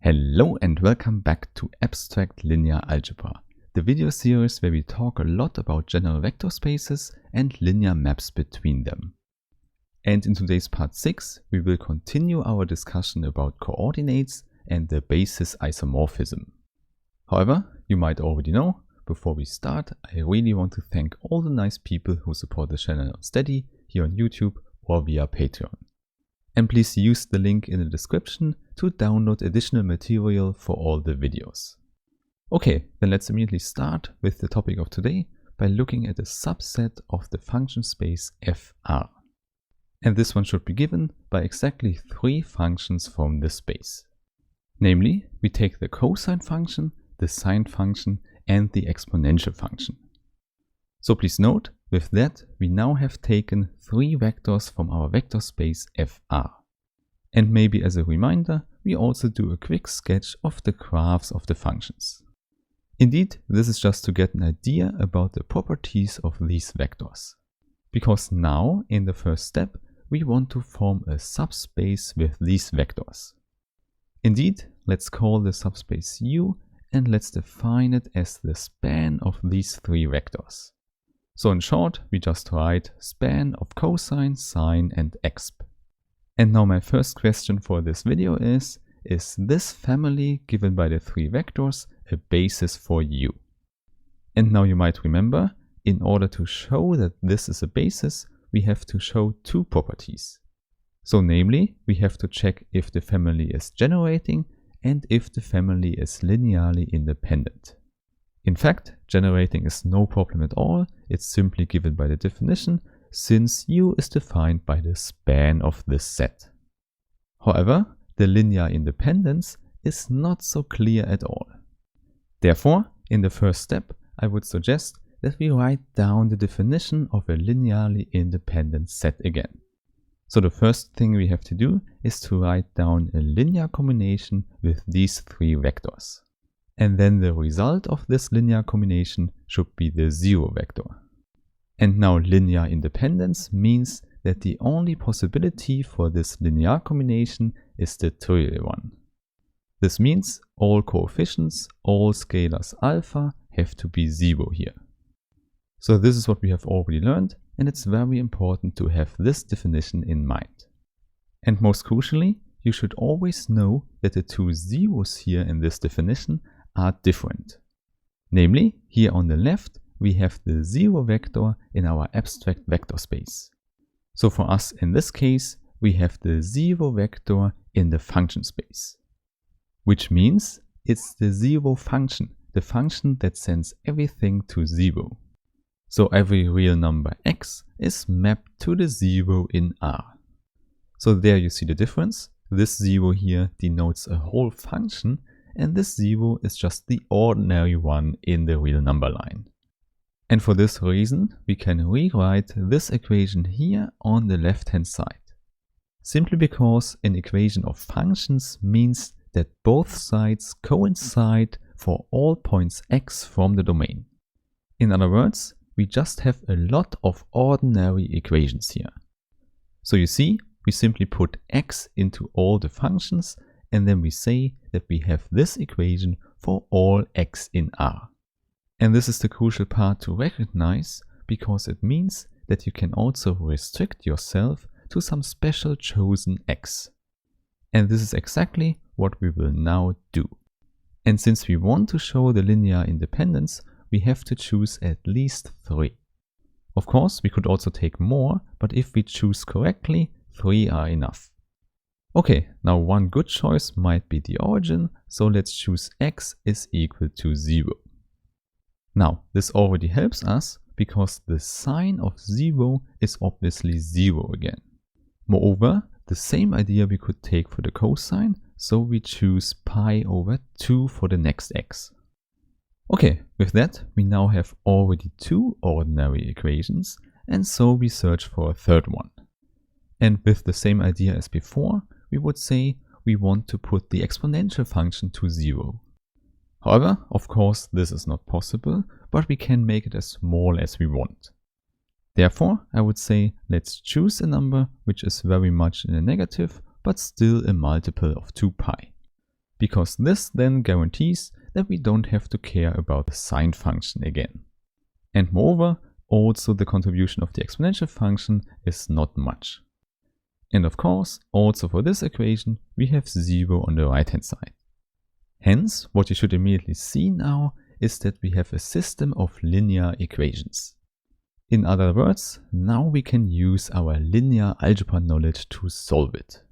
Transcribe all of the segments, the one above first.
Hello and welcome back to Abstract Linear Algebra, the video series where we talk a lot about general vector spaces and linear maps between them. And in today's part 6, we will continue our discussion about coordinates and the basis isomorphism. However, you might already know, before we start, I really want to thank all the nice people who support the channel on Steady, here on YouTube or via Patreon. And please use the link in the description to download additional material for all the videos. Okay, then let's immediately start with the topic of today by looking at a subset of the function space Fr. And this one should be given by exactly 3 functions from the space. Namely, we take the cosine function, the sine function, and the exponential function. So please note, with that we now have taken 3 vectors from our vector space Fr. And maybe as a reminder, we also do a quick sketch of the graphs of the functions. Indeed, this is just to get an idea about the properties of these vectors. Because now, in the first step, we want to form a subspace with these vectors. Indeed, let's call the subspace U and let's define it as the span of these 3 vectors. So in short, we just write span of cosine, sine and exp. And now my first question for this video is this family given by the 3 vectors a basis for U? And now you might remember, in order to show that this is a basis, we have to show 2 properties. So namely, we have to check if the family is generating and if the family is linearly independent. In fact, generating is no problem at all, it's simply given by the definition, since U is defined by the span of this set. However, the linear independence is not so clear at all. Therefore, in the first step, I would suggest that we write down the definition of a linearly independent set again. So the first thing we have to do is to write down a linear combination with these 3 vectors. And then the result of this linear combination should be the 0 vector. And now linear independence means that the only possibility for this linear combination is the trivial one. This means all coefficients, all scalars alpha have to be 0 here. So this is what we have already learned, and it's very important to have this definition in mind. And most crucially, you should always know that the 2 zeros here in this definition are different. Namely, here on the left we have the 0 vector in our abstract vector space. So for us in this case we have the 0 vector in the function space. Which means it's the 0 function, the function that sends everything to 0. So every real number x is mapped to the 0 in R. So there you see the difference. This 0 here denotes a whole function, and this 0 is just the ordinary one in the real number line. And for this reason, we can rewrite this equation here on the left hand side. Simply because an equation of functions means that both sides coincide for all points x from the domain. In other words, we just have a lot of ordinary equations here. So you see, we simply put x into all the functions and then we say that we have this equation for all x in R. And this is the crucial part to recognize because it means that you can also restrict yourself to some special chosen x. And this is exactly what we will now do. And since we want to show the linear independence, we have to choose at least 3. Of course, we could also take more, but if we choose correctly, 3 are enough. Okay, now one good choice might be the origin, so let's choose x is equal to 0. Now, this already helps us because the sign of 0 is obviously 0 again. Moreover, the same idea we could take for the cosine, so we choose pi over 2 for the next x. Okay, with that we now have already 2 ordinary equations, and so we search for a third one. And with the same idea as before, we would say we want to put the exponential function to 0. However, of course this is not possible, but we can make it as small as we want. Therefore, I would say let's choose a number which is very much in a negative, but still a multiple of 2 pi. because this then guarantees that we don't have to care about the sine function again. And moreover, also the contribution of the exponential function is not much. And of course, also for this equation, we have 0 on the right hand side. Hence, what you should immediately see now is that we have a system of linear equations. In other words, now we can use our linear algebra knowledge to solve it.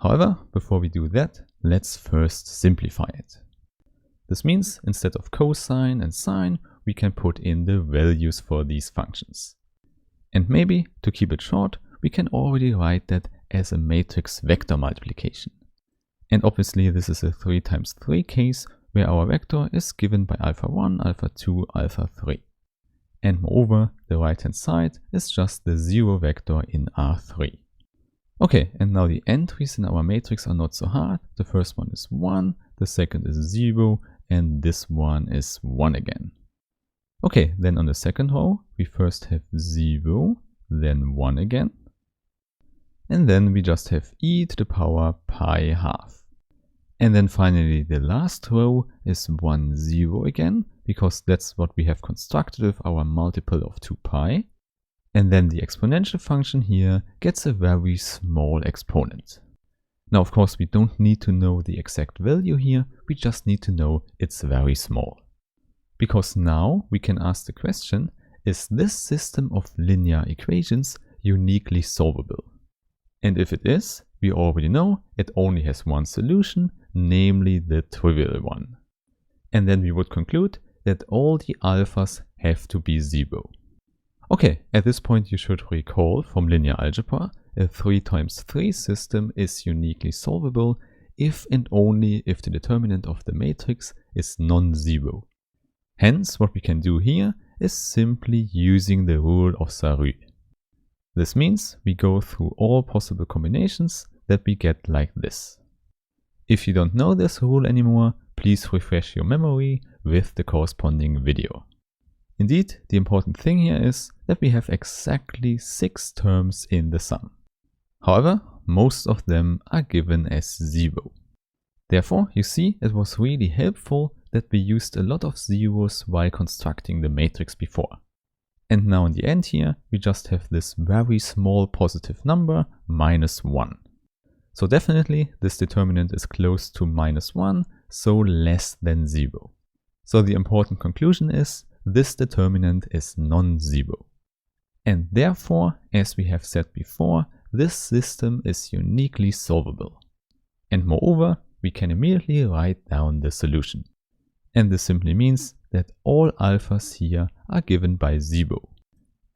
However, before we do that, let's first simplify it. This means instead of cosine and sine, we can put in the values for these functions. And maybe, to keep it short, we can already write that as a matrix vector multiplication. And obviously this is a 3 times 3 case where our vector is given by alpha 1, alpha 2, alpha 3. And moreover, the right hand side is just the 0 vector in R3. Okay, and now the entries in our matrix are not so hard. The first one is 1, the second is 0, and this one is 1 again. Okay, then on the second row, we first have 0, then 1 again. And then we just have e to the power pi half. And then finally the last row is 1, 0 again, because that's what we have constructed with our multiple of 2 pi. And then the exponential function here gets a very small exponent. Now of course we don't need to know the exact value here, we just need to know it's very small. Because now we can ask the question, is this system of linear equations uniquely solvable? And if it is, we already know it only has one solution, namely the trivial one. And then we would conclude that all the alphas have to be 0. Okay, at this point you should recall from linear algebra, a 3 times 3 system is uniquely solvable if and only if the determinant of the matrix is non-zero. Hence, what we can do here is simply using the rule of Sarrus. This means we go through all possible combinations that we get like this. If you don't know this rule anymore, please refresh your memory with the corresponding video. Indeed, the important thing here is that we have exactly 6 terms in the sum. However, most of them are given as 0. Therefore, you see, it was really helpful that we used a lot of zeros while constructing the matrix before. And now in the end here, we just have this very small positive number, -1. So definitely this determinant is close to -1, so less than 0. So the important conclusion is, this determinant is non-zero. And therefore, as we have said before, this system is uniquely solvable. And moreover, we can immediately write down the solution. And this simply means that all alphas here are given by 0.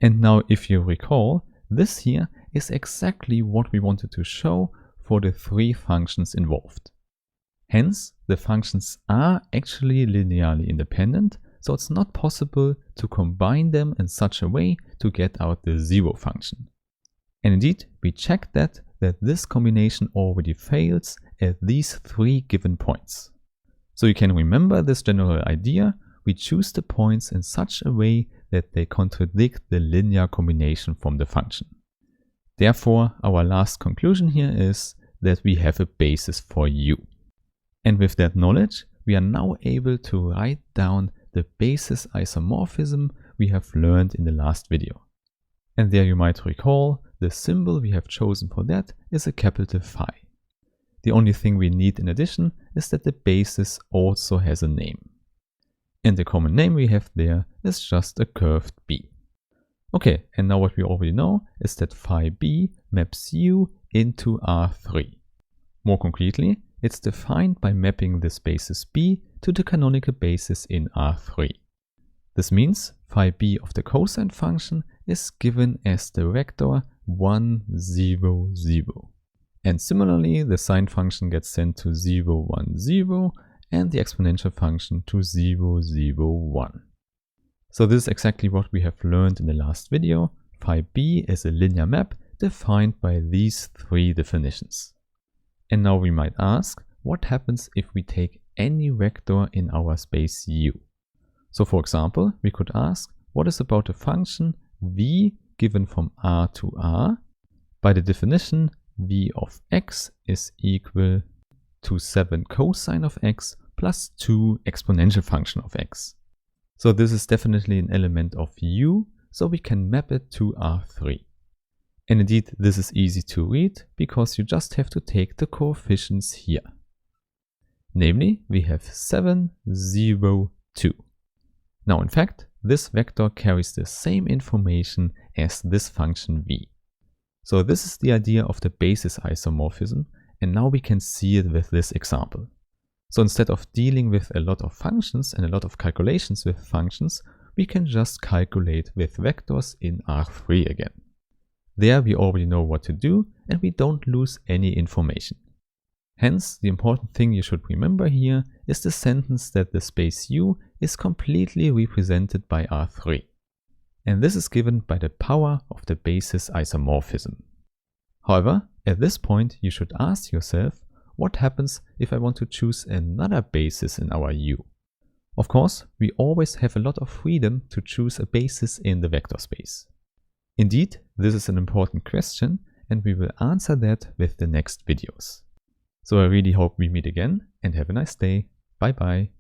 And now if you recall, this here is exactly what we wanted to show for the 3 functions involved. Hence, the functions are actually linearly independent, so it's not possible to combine them in such a way to get out the 0 function. And indeed, we checked that this combination already fails at these 3 given points. So you can remember this general idea, we choose the points in such a way that they contradict the linear combination from the function. Therefore, our last conclusion here is that we have a basis for U. And with that knowledge, we are now able to write down the basis isomorphism we have learned in the last video. And there you might recall, the symbol we have chosen for that is a capital phi. The only thing we need in addition is that the basis also has a name. And the common name we have there is just a curved b. Okay, and now what we already know is that phi b maps U into R3. More concretely, it's defined by mapping this basis b to the canonical basis in R3. This means phi b of the cosine function is given as the vector 1, 0, 0. And similarly, the sine function gets sent to 0, 1, 0, and the exponential function to 0, 0, 1. So this is exactly what we have learned in the last video. Phi b is a linear map defined by these 3 definitions. And now we might ask, what happens if we take any vector in our space U? So for example, we could ask, what is about a function v given from R to R? By the definition, v of x is equal to 7 cosine of x plus 2 exponential function of x. So this is definitely an element of U, so we can map it to R3. And indeed, this is easy to read because you just have to take the coefficients here. Namely, we have 7, 0, 2. Now in fact, this vector carries the same information as this function v. So this is the idea of the basis isomorphism, and now we can see it with this example. So instead of dealing with a lot of functions and a lot of calculations with functions, we can just calculate with vectors in R3 again. There we already know what to do and we don't lose any information. Hence, the important thing you should remember here is the sentence that the space U is completely represented by R3. And this is given by the power of the basis isomorphism. However, at this point you should ask yourself, what happens if I want to choose another basis in our U? Of course, we always have a lot of freedom to choose a basis in the vector space. Indeed, this is an important question and we will answer that with the next videos. So I really hope we meet again and have a nice day. Bye bye.